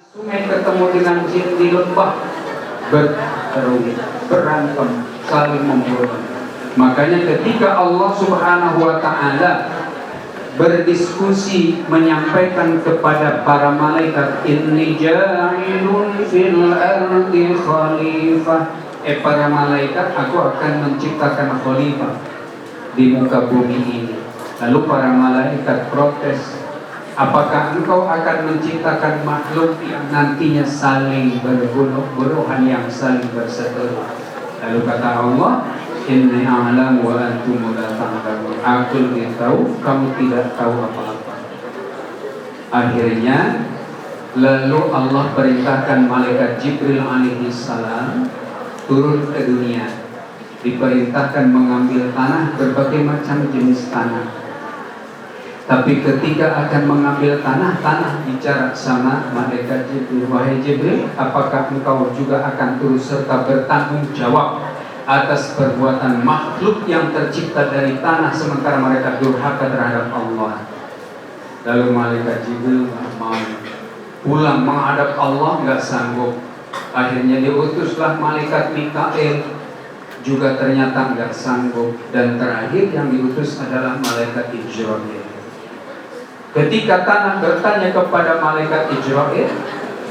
Sungai ketemu dengan jin di lembah, bertarung, berantem, saling membunuh. Makanya ketika Allah Subhanahu wa Ta'ala berdiskusi menyampaikan kepada para malaikat, inni ja'ilun fil ardi khalifah, para malaikat, aku akan menciptakan khalifah di muka bumi ini. Lalu para malaikat protes, apakah engkau akan menciptakan makhluk yang nantinya saling berbunuh-bunuhan, yang saling berseteru? Lalu kata Allah, inni a'lamu wa antum la ta'lamun. Aku lebih tahu, kamu tidak tahu apa-apa. Akhirnya lalu Allah perintahkan malaikat Jibril alaihi salam turun ke dunia, diperintahkan mengambil tanah, berbagai macam jenis tanah. Tapi ketika akan mengambil tanah bicara sama malaikat Jibril, wahai Jibril, apakah engkau juga akan turut serta bertanggung jawab atas perbuatan makhluk yang tercipta dari tanah sementara mereka durhaka terhadap Allah? Lalu malaikat Jibril mau pulang menghadap Allah, nggak sanggup. Akhirnya diutuslah malaikat Mikail, juga ternyata nggak sanggup. Dan terakhir yang diutus adalah malaikat Israil. Ketika tanah bertanya kepada malaikat Israil,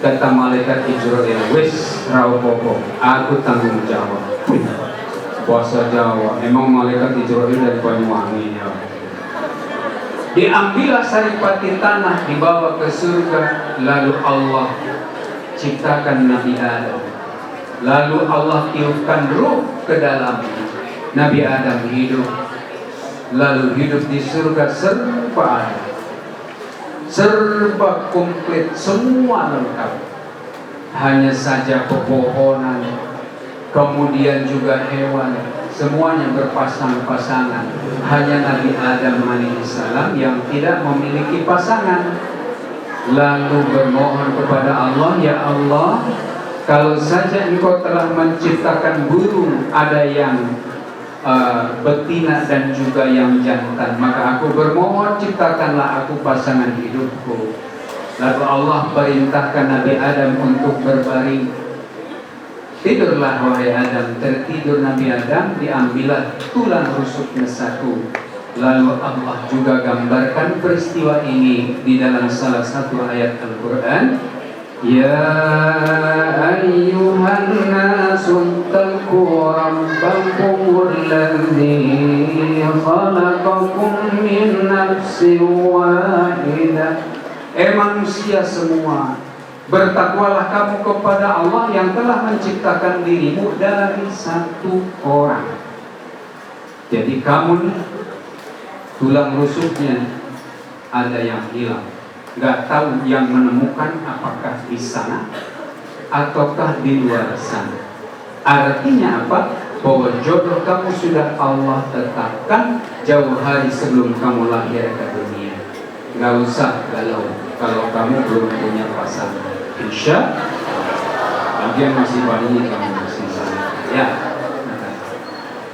kata malaikat Israil, wis rawopo, aku tanggung jawab. Bahasa Jawa, emang malaikat Israil dari Banyuwangi ya. Diambillah saripati tanah, dibawa ke surga. Lalu Allah ciptakan Nabi Adam. Lalu Allah tiupkan ruh ke dalam Nabi Adam, hidup. Lalu hidup di surga serba ada, serba komplit, semua lengkap. Hanya saja pepohonan, kemudian juga hewan, semuanya berpasang-pasangan. Hanya Nabi Adam alaihissalam yang tidak memiliki pasangan. Lalu bermohon kepada Allah, ya Allah, kalau saja engkau telah menciptakan burung, ada yang betina dan juga yang jantan, maka aku bermohon ciptakanlah aku pasangan hidupku. Lalu Allah perintahkan Nabi Adam untuk berbaring. Tidurlah wahai Adam. Tertidur Nabi Adam, diambillah tulang rusuknya satu. Lalu Allah juga gambarkan peristiwa ini di dalam salah satu ayat Al-Quran. Ya ayyuhan nasu taqu rabbakumul ladzi khalaqakum min nafsin wahidah. Manusia semua, bertakwalah kamu kepada Allah yang telah menciptakan dirimu dari satu orang. Jadi kamu nih, tulang rusuknya ada yang hilang, nggak tahu yang menemukan apakah di sana ataukah di luar sana. Artinya apa? Bahwa jodoh kamu sudah Allah tetapkan jauh hari sebelum kamu lahir ke dunia. Nggak usah galau kalau kamu belum punya pasangan. Insya bagian masih bayi kamu masih sana ya.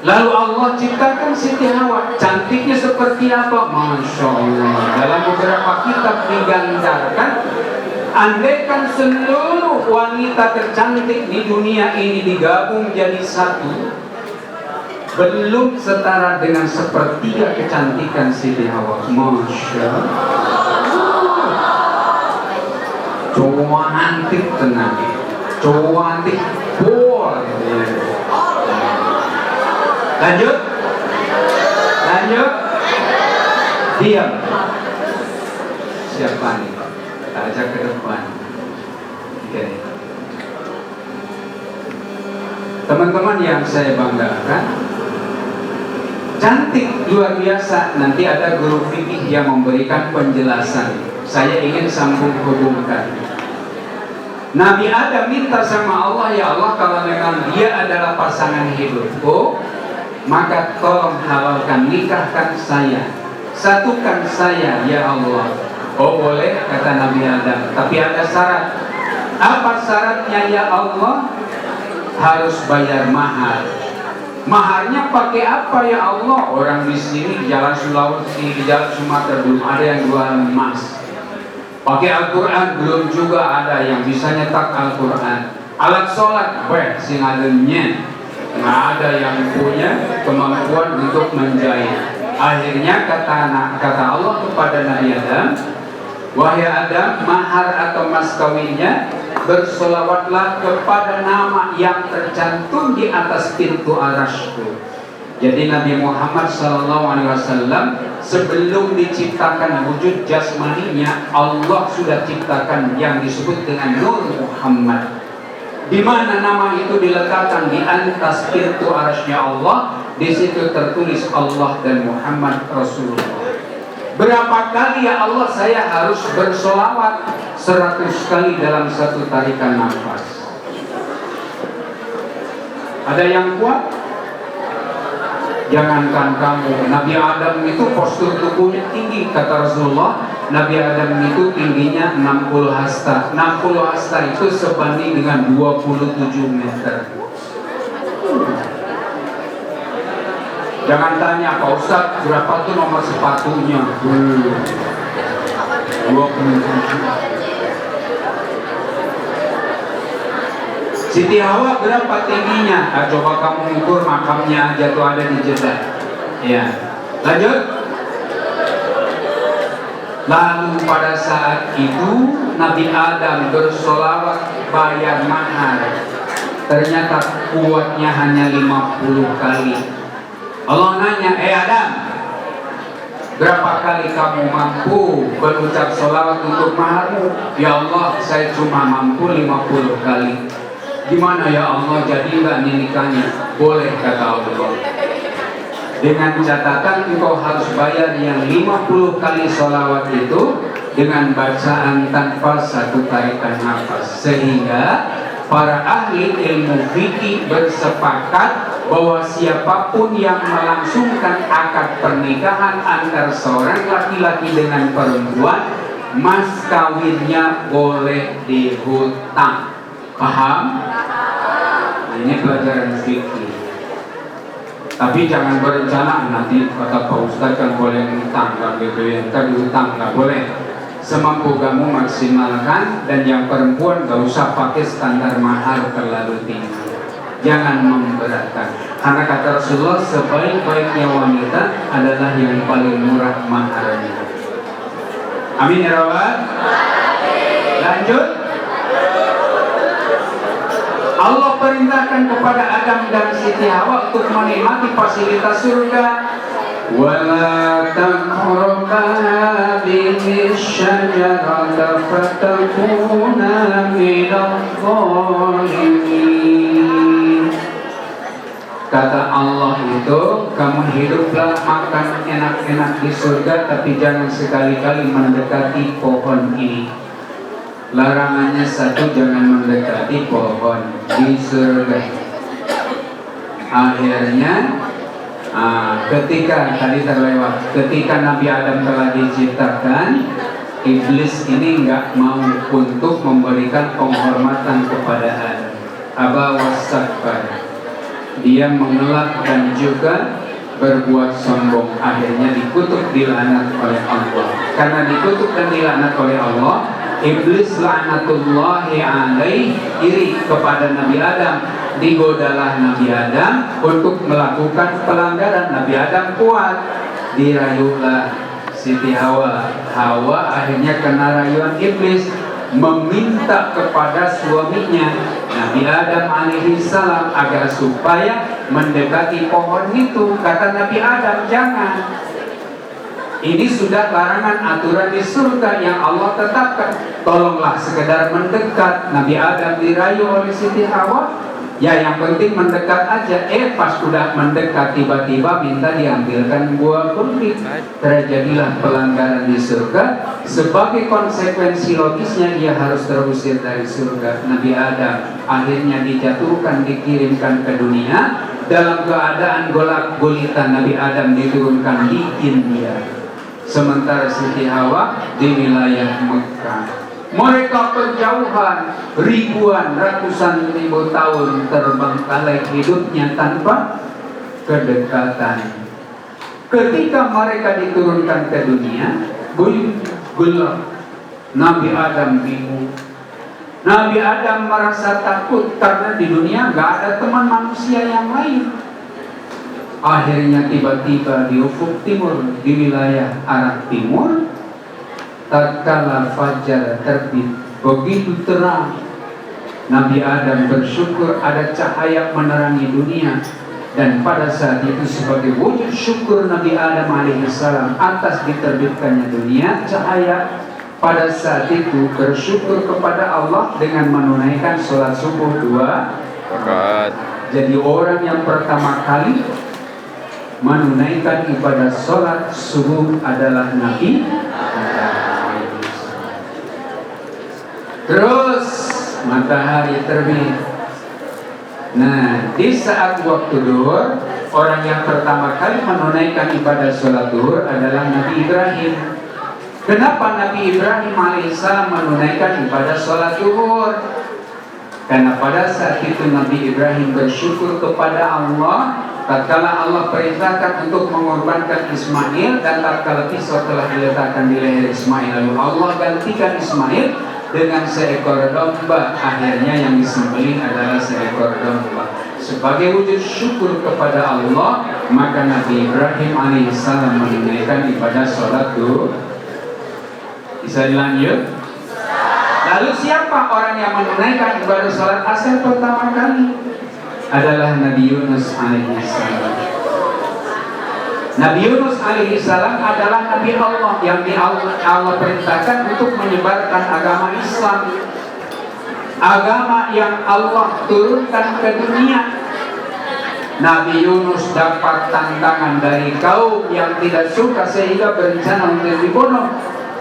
Lalu Allah ciptakan Siti Hawa, cantiknya seperti apa? Masya Allah. Dalam beberapa kitab digambarkan, andaikan seluruh wanita tercantik di dunia ini digabung jadi satu, belum setara dengan sepertiga kecantikan Siti Hawa. Masya Allah. Cowok antik tenang, cowok antik bol. Lanjut. Diam. Siapa nih? Kita ajak ke depan. Oke. Teman-teman yang saya banggakan, cantik luar biasa. Nanti ada guru fikih yang memberikan penjelasan. Saya ingin sambung hubungkan. Nabi Adam minta sama Allah, ya Allah, kalau memang dia adalah pasangan hidupku, maka tolong halalkan, nikahkan saya, satukan saya ya Allah. Oh boleh, kata Nabi Adam, tapi ada syarat. Apa syaratnya ya Allah? Harus bayar mahar. Maharnya pakai apa ya Allah? Orang di sini di Jalan Sulawesi, di Jalan Sumatera belum ada yang jual emas. Pakai Al-Quran belum juga ada yang bisa nyetak Al-Quran. Alat sholat, sing adanya nggak ada yang punya kemampuan untuk menjahit. Akhirnya kata Allah kepada Nabi Adam, wahai Adam, mahar atau mas kawinnya bersolawatlah kepada nama yang tercantum di atas pintu arasku. Jadi Nabi Muhammad SAW sebelum diciptakan wujud jasmaninya, Allah sudah ciptakan yang disebut dengan Nur Muhammad, di mana nama itu diletakkan di atas pintu arasnya Allah. Di situ tertulis Allah dan Muhammad Rasulullah. Berapa kali ya Allah saya harus bersolawat? 100 kali dalam satu tarikan nafas. Ada yang kuat? Jangankan kamu, Nabi Adam itu postur tubuhnya tinggi, kata Rasulullah. Nabi Adam itu tingginya 60 hasta. 60 hasta itu sebanding dengan 27 meter. Jangan tanya, Pak Ustadz, berapa tuh nomor sepatunya? 27. Siti Hawa berapa tingginya? Coba kamu ukur makamnya aja tuh ada di Jeddah. Ya, lanjut. Lalu pada saat itu Nabi Adam bersolawat bayar mahar. Ternyata kuatnya hanya 50 kali. Allah nanya, Adam, berapa kali kamu mampu berucap solawat untuk maharmu? Ya Allah, saya cuma mampu 50 kali. Gimana ya Allah, jadi nggak nikahnya? Boleh, kata Allah. Dengan catatan engkau harus bayar yang 50 kali sholawat itu dengan bacaan tanpa satu tarikan nafas. Sehingga para ahli ilmu fikih bersepakat bahwa siapapun yang melangsungkan akad pernikahan antar seorang laki-laki dengan perempuan, mas kawinnya boleh dihutang. Paham? Nah, ini pelajaran fikih. Tapi jangan berencana nanti kata Pak Ustadz kan boleh ngutang, kan gitu ya. Kan diutang nggak boleh. Semampu kamu maksimalkan, dan yang perempuan gak usah pakai standar mahar terlalu tinggi. Jangan memberatkan. Karena kata Rasulullah, sebaik-baiknya wanita adalah yang paling murah maharnya. Amin ya Rabbal. Lanjut. Allah perintahkan kepada Adam dan Siti Hawa untuk menikmati fasilitas surga. Wala taqraba hadhihi syajarata fatakuna minadh dhalimin. Kata Allah itu, kamu hiduplah makan enak-enak di surga, tapi jangan sekali-kali mendekati pohon ini. Larangannya satu, jangan mendekati pohon di surga. Akhirnya ketika tadi terlewat, ketika Nabi Adam telah diciptakan, iblis ini nggak mau untuk memberikan penghormatan kepada Adam. Aba wastakbar. Dia mengelak dan juga berbuat sombong. Akhirnya dikutuk, dilaknat oleh Allah. Karena dikutuk dan dilaknat oleh Allah, iblis laknatullahi alaih iri kepada Nabi Adam. Digodalah Nabi Adam untuk melakukan pelanggaran. Nabi Adam kuat, dirayulah Siti Hawa. Hawa akhirnya kena rayuan iblis, meminta kepada suaminya Nabi Adam alaihi salam agar supaya mendekati pohon itu. Kata Nabi Adam, jangan. Ini sudah larangan aturan di surga yang Allah tetapkan. Tolonglah sekedar mendekat. Nabi Adam dirayu oleh Siti Hawa, ya yang penting mendekat aja. Pas sudah mendekat tiba-tiba minta diambilkan buah kurma. Terjadilah pelanggaran di surga. Sebagai konsekuensi logisnya dia harus terusir dari surga. Nabi Adam akhirnya dijatuhkan, dikirimkan ke dunia dalam keadaan golak gulitan. Nabi Adam diturunkan di India, sementara Siti Hawa di wilayah Mekah. Mereka berjauhan ribuan, ratusan ribu tahun terbengkalai hidupnya tanpa kedekatan. Ketika mereka diturunkan ke dunia, gelap. Nabi Adam bingung. Nabi Adam merasa takut karena di dunia gak ada teman manusia yang lain. Akhirnya tiba-tiba di ufuk timur, di wilayah arah timur, tatkala fajar terbit begitu terang, Nabi Adam bersyukur ada cahaya menerangi dunia. Dan pada saat itu sebagai wujud syukur Nabi Adam alaihissalam atas diterbitkannya dunia cahaya, pada saat itu bersyukur kepada Allah dengan menunaikan sholat subuh 2 rakaat. Jadi orang yang pertama kali menunaikan ibadah sholat subuh adalah Nabi Adam. Terus matahari terbit. Nah, di saat waktu duhur, orang yang pertama kali menunaikan ibadah sholat duhur adalah Nabi Ibrahim. Kenapa Nabi Ibrahim alaihissalam menunaikan ibadah sholat duhur? Karena pada saat itu Nabi Ibrahim bersyukur kepada Allah tatkala Allah perintahkan untuk mengorbankan Ismail, dan tatkala pisau telah diletakkan di leher Ismail, lalu Allah gantikan Ismail dengan seekor domba. Akhirnya yang disembelih adalah seekor domba. Sebagai wujud syukur kepada Allah, maka Nabi Ibrahim alaihissalam menunaikan ibadah sholat duhur. Bisa dilanjut? Lalu siapa orang yang menunaikan ibadah sholat asar pertama kali? Adalah Nabi Yunus alaihissalam. Nabi Yunus alaihissalam adalah Nabi Allah yang Allah perintahkan untuk menyebarkan agama Islam, agama yang Allah turunkan ke dunia. Nabi Yunus dapat tantangan dari kaum yang tidak suka sehingga berencana untuk dibunuh.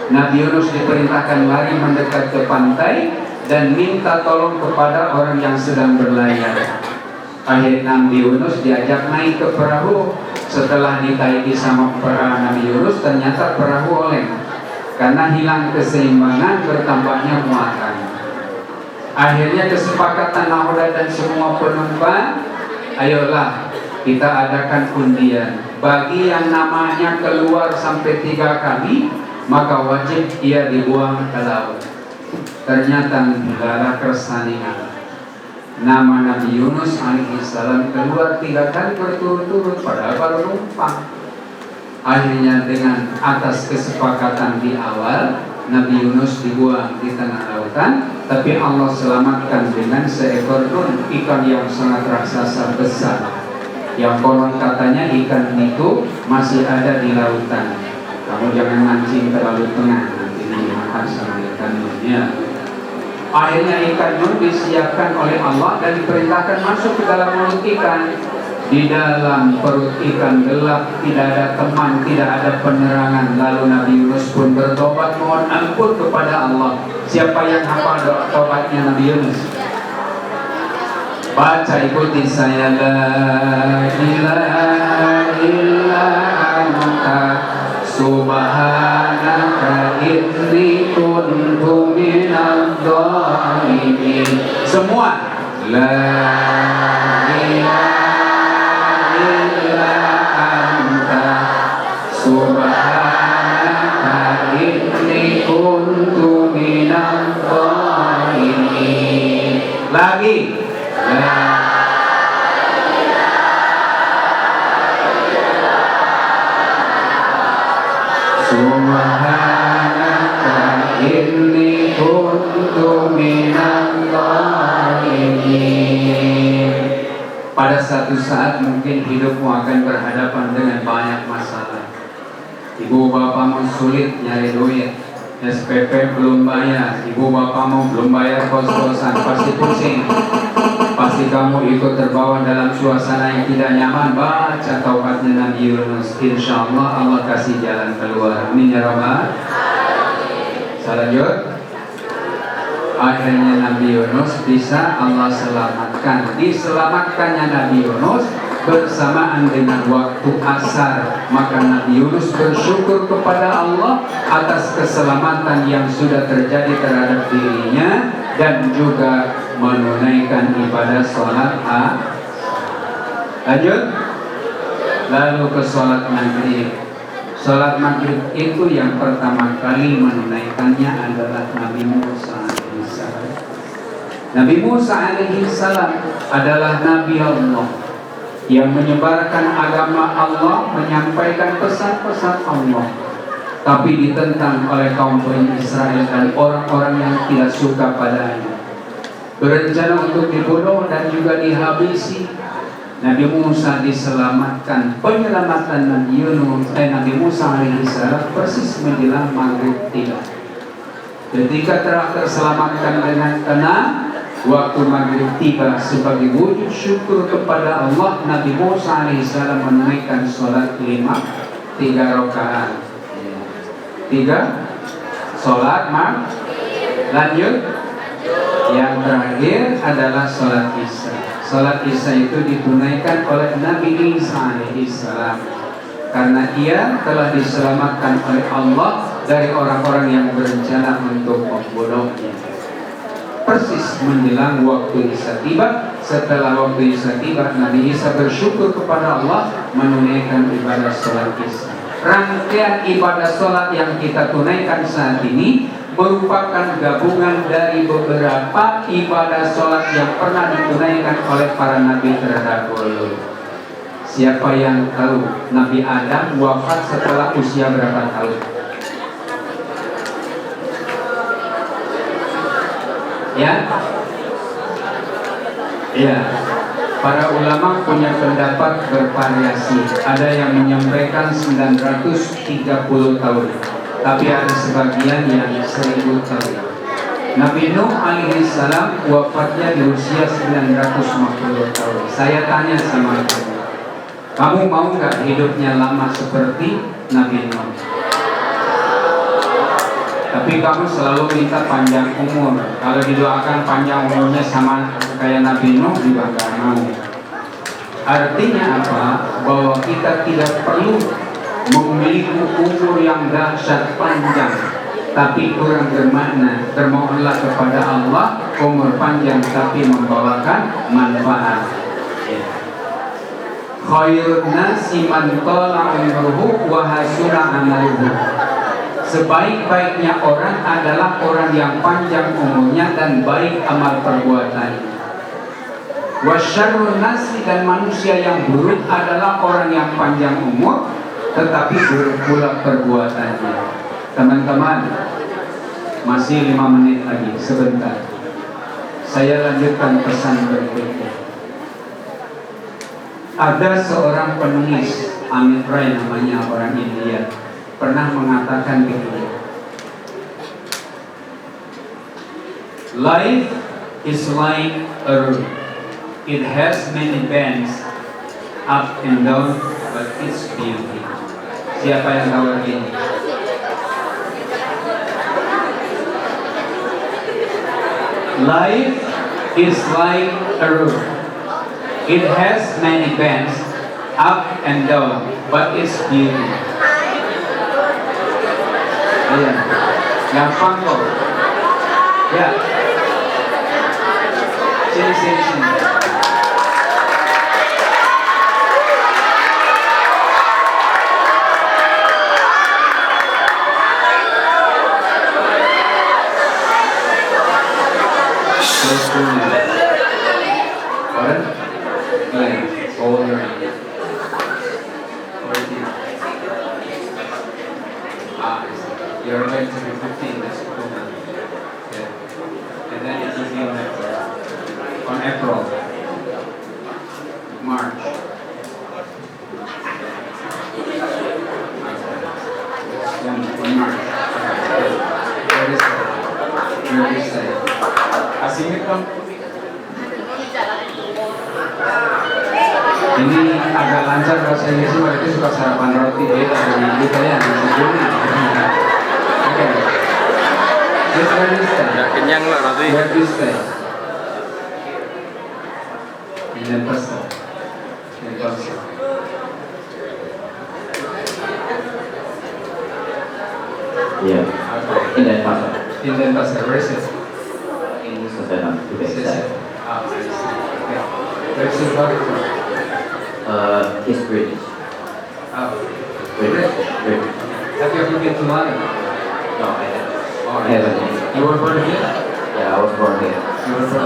Nabi Yunus diperintahkan lari mendekat ke pantai dan minta tolong kepada orang yang sedang berlayar. Akhirnya Nabi Yunus diajak naik ke perahu. Setelah ditaiki sama perahu Nabi Yunus, ternyata perahu oleng karena hilang keseimbangan, bertambahnya muatan. Akhirnya kesepakatan nahoda dan semua penumpang, ayolah kita adakan undian. Bagi yang namanya keluar sampai 3 kali, maka wajib ia dibuang ke laut. Ternyata negara kersanian. Nama Nabi Yunus alaihissalam keluar 3 kali berturut-turut padahal baru numpang. Akhirnya dengan atas kesepakatan di awal, Nabi Yunus dibuang di tengah lautan, tapi Allah selamatkan dengan seekor ikan yang sangat raksasa besar. Yang konon katanya ikan itu masih ada di lautan. Kamu jangan mancing terlalu tengah, nanti dimakan sama ikannya. Akhirnya ikan nun disiapkan oleh Allah dan diperintahkan masuk ke dalam mulut ikan. Di dalam perut ikan gelap, tidak ada teman, tidak ada penerangan. Lalu Nabi Yunus pun bertobat mohon ampun kepada Allah. Siapa yang hafal doa tobatnya Nabi Yunus? Baca, ikuti saya. La ilaha illa anta subhanaka inni kuntu minadh dhalimin. Semua. La ilaha illa anta subhanaka inni kuntu minadh dhalimin. Lagi. La subhanaka inni kuntu minadh dhalimin. Pada satu saat mungkin hidupmu akan berhadapan dengan banyak masalah. Ibu bapakmu sulit nyari duit, SPP belum bayar, ibu bapakmu belum bayar kos-kosan, pasti pusing. Pasti kamu ikut terbawa dalam suasana yang tidak nyaman. Baca taubatnya Nabi Yunus, insya Allah Allah kasih jalan keluar. Amin ya Rabbal. Selanjut, akhirnya Nabi Yunus bisa Allah selamatkan. Diselamatkannya Nabi Yunus bersamaan dengan waktu asar, maka Nabi Yunus bersyukur kepada Allah atas keselamatan yang sudah terjadi terhadap dirinya dan juga menunaikan ibadah sholat lanjut. Lalu ke sholat maghrib. Sholat maghrib itu yang pertama kali menunaikannya adalah Nabi Musa alaihissalam. Nabi Musa alaihissalam adalah Nabi Allah yang menyebarkan agama Allah, menyampaikan pesan-pesan Allah, tapi ditentang oleh kaum Bani Israel dan orang-orang yang tidak suka padanya. Berencana untuk dibunuh dan juga dihabisi. Nabi Musa diselamatkan. Penyelamatan Nabi Musa alaihissalam persis menjelang maghrib tiba. Ketika telah terselamatkan dengan tenang, waktu maghrib tiba, sebagai wujud syukur kepada Allah, Nabi Musa alaihissalam menunaikan sholat 3 rakaat. 3 sholat lanjut. Yang terakhir adalah sholat Isya. Sholat Isya itu ditunaikan oleh Nabi Isa alaihissalam karena ia telah diselamatkan oleh Allah dari orang-orang yang berencana untuk membunuhnya. Persis menjelang waktu Isya tiba. Setelah waktu Isya tiba, Nabi Isa bersyukur kepada Allah menunaikan ibadah sholat Isya. Rangkaian ibadah sholat yang kita tunaikan saat ini merupakan gabungan dari beberapa ibadah sholat yang pernah ditunaikan oleh para nabi terdahulu. Siapa yang tahu Nabi Adam wafat setelah usia berapa tahun? Ya, para ulama punya pendapat bervariasi. Ada yang menyampaikan 930 tahun, tapi ada sebagian yang 1000 tahun. Nabi Nuh alaihissalam wafatnya di usia 950 tahun. Saya tanya sama kamu mau nggak hidupnya lama seperti Nabi Nuh? Tapi kamu selalu minta panjang umur. Kalau didoakan panjang umurnya sama kayak Nabi Nuh juga nggak mau. Artinya apa? Bahwa kita tidak perlu memiliki umur yang dahsyat panjang, tapi kurang bermakna. Bermohonlah kepada Allah umur panjang tapi membawakan manfaat. Khairun nasi man tala umruhu wa hasuna amaluhu. Sebaik-baiknya orang adalah orang yang panjang umurnya dan baik amal perbuatannya. Wa syarrun nasi, dan manusia yang buruk adalah orang yang panjang umur tetapi buruk pula perbuatannya. Teman-teman, masih 5 menit lagi, sebentar. Saya lanjutkan pesan berikutnya. Ada seorang penulis, Amit Ray namanya, orang India, pernah mengatakan begini: life is like a road. It has many bends, up and down, but it's beauty. Siapa yang tahu ini? Life is like a road. It has many bends, up and down, but it's beauty. Iya, gampang kok. Ya, sini. You're going to be 15 this month. Yeah. And then it will be on April, March. On March. Where is that? Asimit kamu? Ini agak lancar bahasa Inggris, mereka suka sarapan roti beda dari kita ya. Nggak kenyang lah nanti. Yeah. In Denpasar. In Denpasar, where is it? In Sudan, to be exact. Ah, I see. Okay. Where's your brother from? He's British. Oh. Wait. Have you ever been to London? No, I haven't. Oh, I haven't. You were born here? Yeah, I was born here. You were born